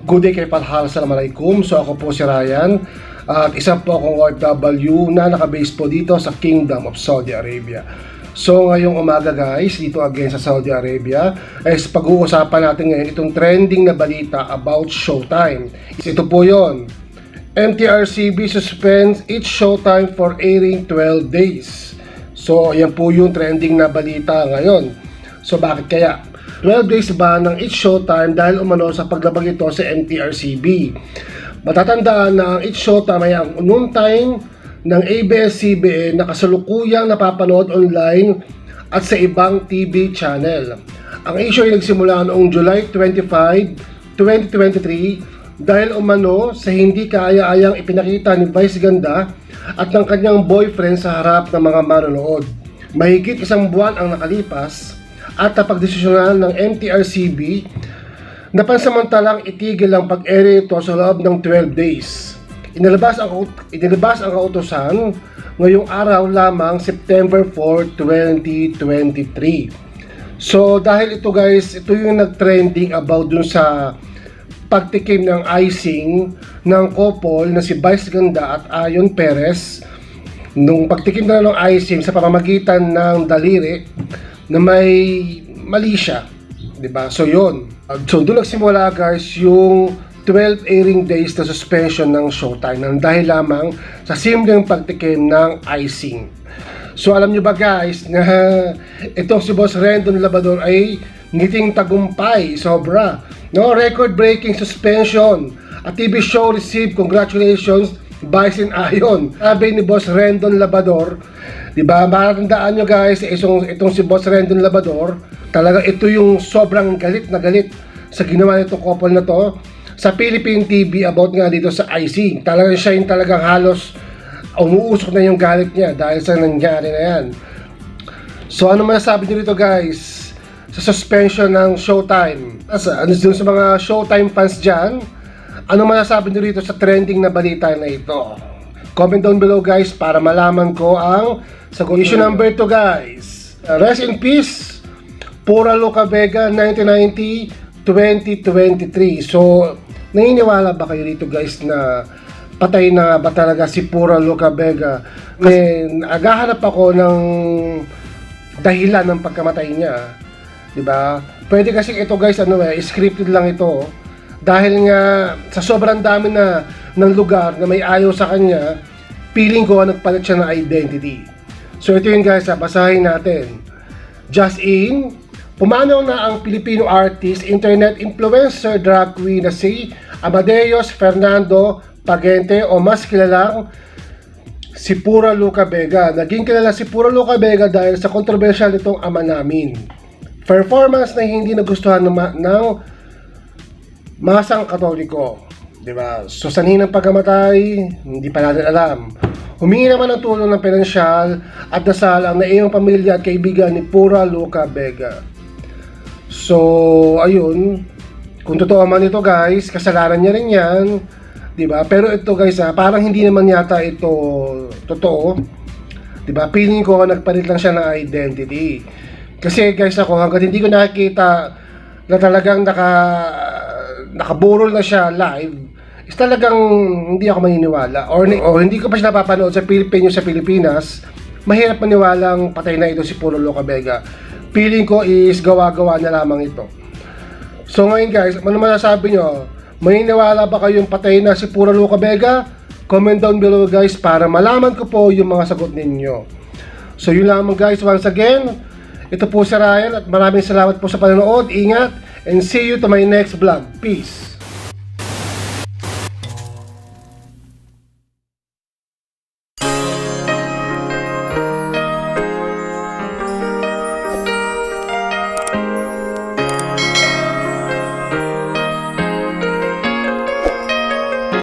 Good day kay Palhal, Assalamualaikum. So ako po si Ryan at isa po akong OFW na nakabase po dito sa Kingdom of Saudi Arabia. So ngayong umaga guys, dito again sa Saudi Arabia, is pag-uusapan natin ngayon itong trending na balita about Showtime. Ito po yon. MTRCB suspends its Showtime for airing 12 days. So yan po yung trending na balita ngayon. So bakit kaya? 12 days ba ng It's Showtime dahil umano sa paglabag ito sa MTRCB. Matatandaan na ang It's Showtime ay ang noon time ng ABS-CBN na kasalukuyang napapanood online at sa ibang TV channel. Ang issue ay nagsimula noong July 25, 2023 dahil umano sa hindi kaaya-ayang ipinakita ni Vice Ganda at ng kanyang boyfriend sa harap ng mga manonood. Mahigit isang buwan ang nakalipas at napagdesisyonan ng MTRCB na pansamantalang itigil ang pag-air ito sa loob ng 12 days. Inilabas ang kautusan ngayong araw lamang September 4, 2023. So dahil ito guys, ito yung nag-trending about dun sa pagtikim ng icing ng couple na si Vice Ganda at Ayon Perez. Nung pagtikim na ng icing sa pamamagitan ng daliri na may mali siya, diba? So yun. So doon nagsimula guys yung 12 airing days na suspension ng Showtime nang dahil lamang sa simpleng pagtikim ng icing. So alam nyo ba guys na itong si Boss Rendon Labrador ay ngiting tagumpay, sobra. No, record-breaking suspension. A TV show received congratulations Vice and Ayon. Sabi ni Boss Rendon Labrador, diba, matandaan nyo guys, itong si Boss Rendon Labrador, talaga ito yung sobrang galit na galit sa ginawa nitong couple na to sa Philippine TV about nga dito sa icing. Talagang siya yung talagang halos umuusok na yung galit niya dahil sa nangyari na yan. So ano masasabi nyo dito guys sa suspension ng Showtime? Ano sa mga Showtime fans dyan? Ano masasabi nyo rito sa trending na balita na ito? Comment down below guys para malaman ko ang sagot. Issue number 2 guys. Rest in peace, Pura Luca Vega 1990-2023. So, naniniwala ba kayo dito guys na patay na ba talaga si Pura Luca Vega? Kasi naghahanap ako ng dahilan ng pagkamatay niya. Diba? Pwede kasi ito guys, scripted lang ito. Dahil nga sa sobrang dami na ng lugar na may ayaw sa kanya, feeling ko nagpalit siya ng identity. So ito yun guys, basahin natin. Just in, pumanaw na ang Pilipino artist, internet influencer, drag queen na si Amadeus Fernando Pagente o mas kilalang si Pura Luca Vega. Naging kilala si Pura Luca Vega dahil sa controversial nitong Ama Namin. Performance na hindi nagustuhan ng masang Katoliko, di ba? So sanhin ng pagkamatay, hindi pa natin alam. Humingi naman ng tulong ng pinansyal at nasalang na iyong pamilya at kaibigan ni Pura Luca Vega. So ayun, kung totoo man ito guys, kasalanan niya rin yan, di ba? Pero ito guys, parang hindi naman yata ito totoo, di ba? Feeling ko nagpalit lang siya ng identity. Kasi guys ako, hanggang hindi ko nakikita na talagang nakaburol na siya live, is talagang hindi ako maniniwala or hindi ko pa siya napapanood sa Pilipinas. Mahirap maniwalang patay na ito si Pura Luca Vega. Feeling ko is gawa-gawa na lamang ito. So ngayon guys, ano masasabi nyo? Maniniwala ba kayong patay na si Pura Luca Vega? Comment down below guys para malaman ko po yung mga sagot ninyo. So yun lamang guys, once again, ito po si Ryan at maraming salamat po sa panonood. Ingat and see you to my next vlog. Peace!